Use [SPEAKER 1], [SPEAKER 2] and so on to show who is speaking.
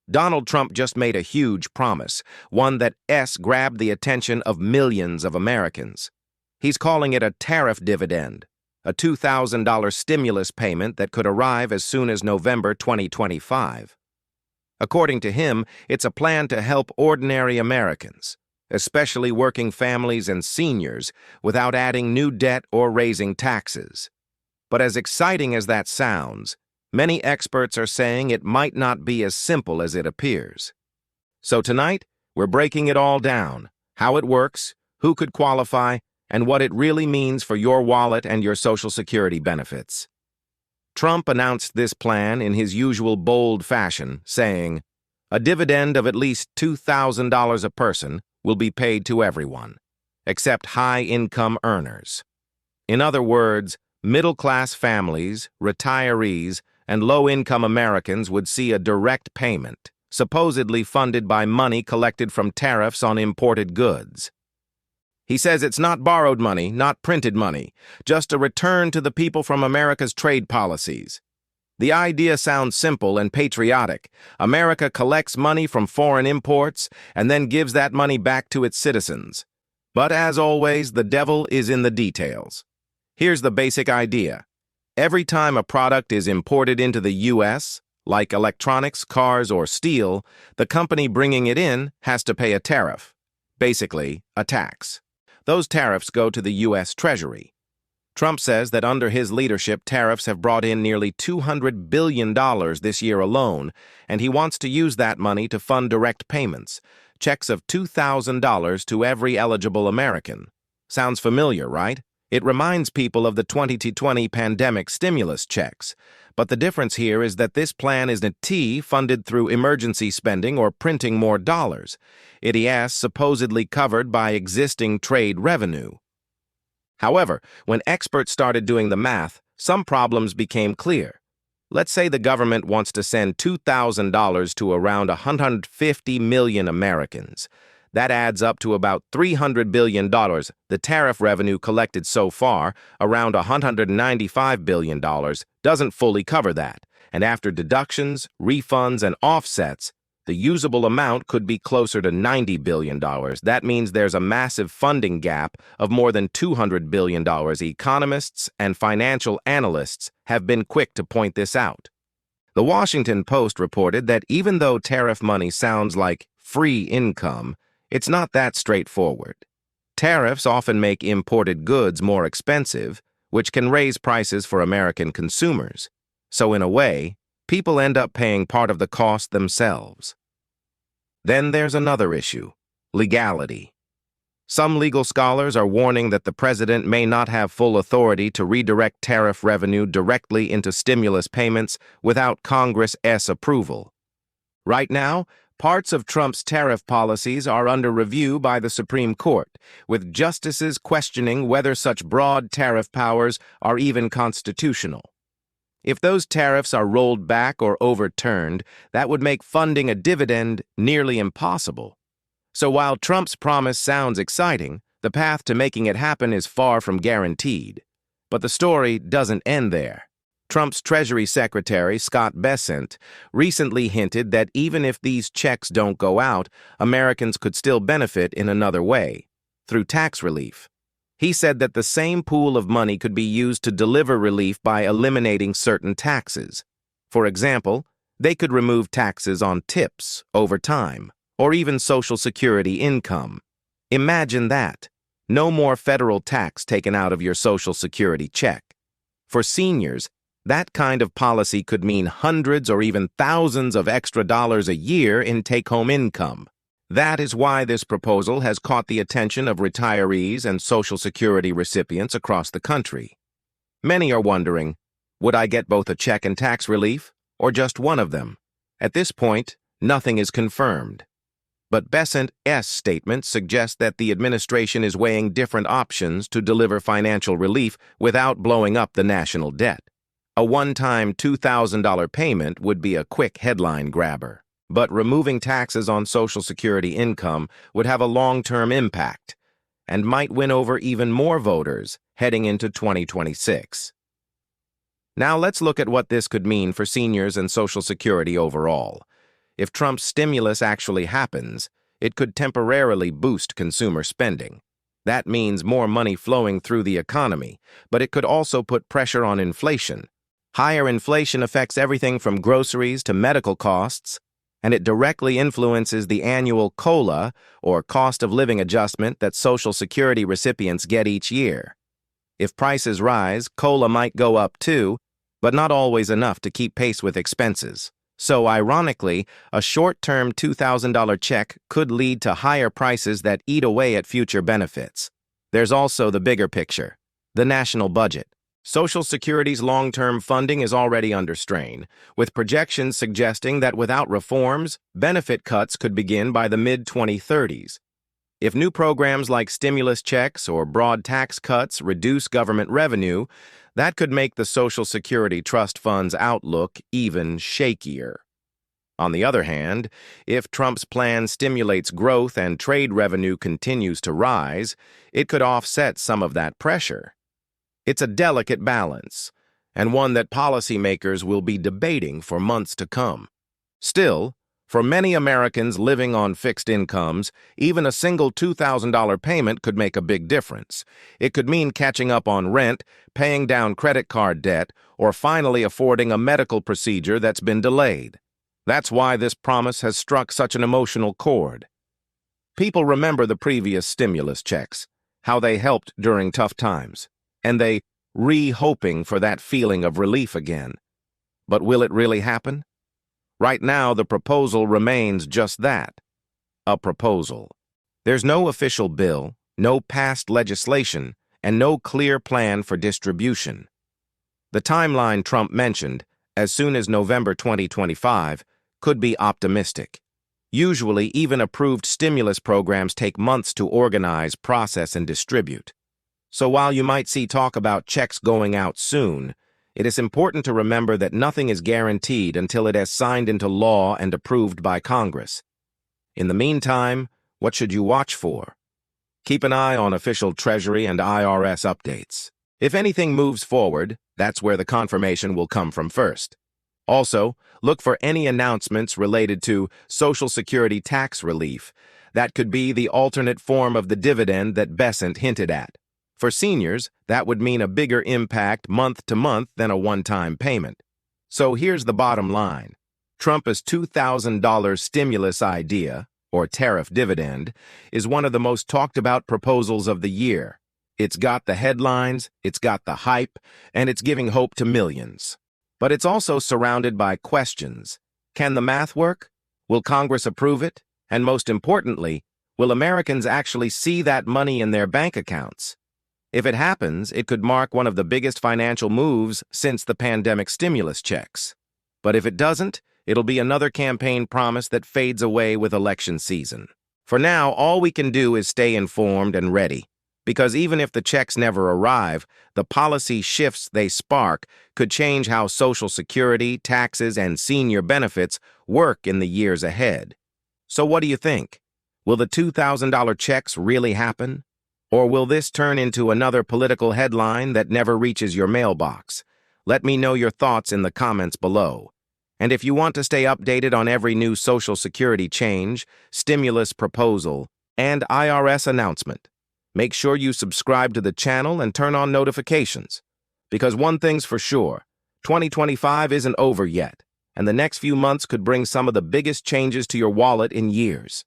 [SPEAKER 1] Donald Trump just made a huge promise, one that grabbed the attention of millions of Americans. He's calling it a tariff dividend, a $2,000 stimulus payment that could arrive as soon as November 2025. According to him, it's a plan to help ordinary Americans, especially working families and seniors, without adding new debt or raising taxes. But as exciting as that sounds, many experts are saying it might not be as simple as it appears. So tonight, we're breaking it all down: how it works, who could qualify, and what it really means for your wallet and your Social Security benefits. Trump announced this plan in his usual bold fashion, saying, "A dividend of at least $2,000 a person will be paid to everyone, except high-income earners." In other words, middle-class families, retirees, and low-income Americans would see a direct payment, supposedly funded by money collected from tariffs on imported goods. He says it's not borrowed money, not printed money, just a return to the people from America's trade policies. The idea sounds simple and patriotic. America collects money from foreign imports and then gives that money back to its citizens. But as always, the devil is in the details. Here's the basic idea. Every time a product is imported into the U.S., like electronics, cars, or steel, the company bringing it in has to pay a tariff, basically a tax. Those tariffs go to the U.S. Treasury. Trump says that under his leadership, tariffs have brought in nearly $200 billion this year alone, and he wants to use that money to fund direct payments, checks of $2,000 to every eligible American. Sounds familiar, right? It reminds people of the 2020 pandemic stimulus checks. But the difference here is that this plan isn't funded through emergency spending or printing more dollars. It is supposedly covered by existing trade revenue. However, when experts started doing the math, some problems became clear. Let's say the government wants to send $2,000 to around 150 million Americans. That adds up to about $300 billion. The tariff revenue collected so far, around $195 billion, doesn't fully cover that. And after deductions, refunds, and offsets, the usable amount could be closer to $90 billion. That means there's a massive funding gap of more than $200 billion. Economists and financial analysts have been quick to point this out. The Washington Post reported that even though tariff money sounds like free income, it's not that straightforward. Tariffs often make imported goods more expensive, which can raise prices for American consumers. So in a way, people end up paying part of the cost themselves. Then there's another issue: legality. Some legal scholars are warning that the president may not have full authority to redirect tariff revenue directly into stimulus payments without Congress's approval. Right now, parts of Trump's tariff policies are under review by the Supreme Court, with justices questioning whether such broad tariff powers are even constitutional. If those tariffs are rolled back or overturned, that would make funding a dividend nearly impossible. So while Trump's promise sounds exciting, the path to making it happen is far from guaranteed. But the story doesn't end there. Trump's Treasury Secretary, Scott Bessent, recently hinted that even if these checks don't go out, Americans could still benefit in another way, through tax relief. He said that the same pool of money could be used to deliver relief by eliminating certain taxes. For example, they could remove taxes on tips, overtime, or even Social Security income. Imagine that. No more federal tax taken out of your Social Security check. For seniors, that kind of policy could mean hundreds or even thousands of extra dollars a year in take-home income. That is why this proposal has caught the attention of retirees and Social Security recipients across the country. Many are wondering, would I get both a check and tax relief, or just one of them? At this point, nothing is confirmed. But Bessent's statement suggests that the administration is weighing different options to deliver financial relief without blowing up the national debt. A one-time $2,000 payment would be a quick headline grabber, but removing taxes on Social Security income would have a long-term impact and might win over even more voters heading into 2026. Now let's look at what this could mean for seniors and Social Security overall. If Trump's stimulus actually happens, it could temporarily boost consumer spending. That means more money flowing through the economy, but it could also put pressure on inflation. Higher inflation affects everything from groceries to medical costs, and it directly influences the annual COLA, or cost of living adjustment, that Social Security recipients get each year. If prices rise, COLA might go up too, but not always enough to keep pace with expenses. So, ironically, a short-term $2,000 check could lead to higher prices that eat away at future benefits. There's also the bigger picture, the national budget. Social Security's long-term funding is already under strain, with projections suggesting that without reforms, benefit cuts could begin by the mid-2030s. If new programs like stimulus checks or broad tax cuts reduce government revenue, that could make the Social Security Trust Fund's outlook even shakier. On the other hand, if Trump's plan stimulates growth and trade revenue continues to rise, it could offset some of that pressure. It's a delicate balance, and one that policymakers will be debating for months to come. Still, for many Americans living on fixed incomes, even a single $2,000 payment could make a big difference. It could mean catching up on rent, paying down credit card debt, or finally affording a medical procedure that's been delayed. That's why this promise has struck such an emotional chord. People remember the previous stimulus checks, how they helped during tough times, and they hoping for that feeling of relief again. But will it really happen? Right now, the proposal remains just that, a proposal. There's no official bill, no passed legislation, and no clear plan for distribution. The timeline Trump mentioned, as soon as November 2025, could be optimistic. Usually, even approved stimulus programs take months to organize, process, and distribute. So while you might see talk about checks going out soon, it is important to remember that nothing is guaranteed until it has signed into law and approved by Congress. In the meantime, what should you watch for? Keep an eye on official Treasury and IRS updates. If anything moves forward, that's where the confirmation will come from first. Also, look for any announcements related to Social Security tax relief. That could be the alternate form of the dividend that Besant hinted at. For seniors, that would mean a bigger impact month to month than a one-time payment. So here's the bottom line. Trump's $2,000 stimulus idea, or tariff dividend, is one of the most talked about proposals of the year. It's got the headlines, it's got the hype, and it's giving hope to millions. But it's also surrounded by questions. Can the math work? Will Congress approve it? And most importantly, will Americans actually see that money in their bank accounts? If it happens, it could mark one of the biggest financial moves since the pandemic stimulus checks. But if it doesn't, it'll be another campaign promise that fades away with election season. For now, all we can do is stay informed and ready, because even if the checks never arrive, the policy shifts they spark could change how Social Security, taxes, and senior benefits work in the years ahead. So what do you think? Will the $2,000 checks really happen? Or will this turn into another political headline that never reaches your mailbox? Let me know your thoughts in the comments below. And if you want to stay updated on every new Social Security change, stimulus proposal, and IRS announcement, make sure you subscribe to the channel and turn on notifications. Because one thing's for sure, 2025 isn't over yet, and the next few months could bring some of the biggest changes to your wallet in years.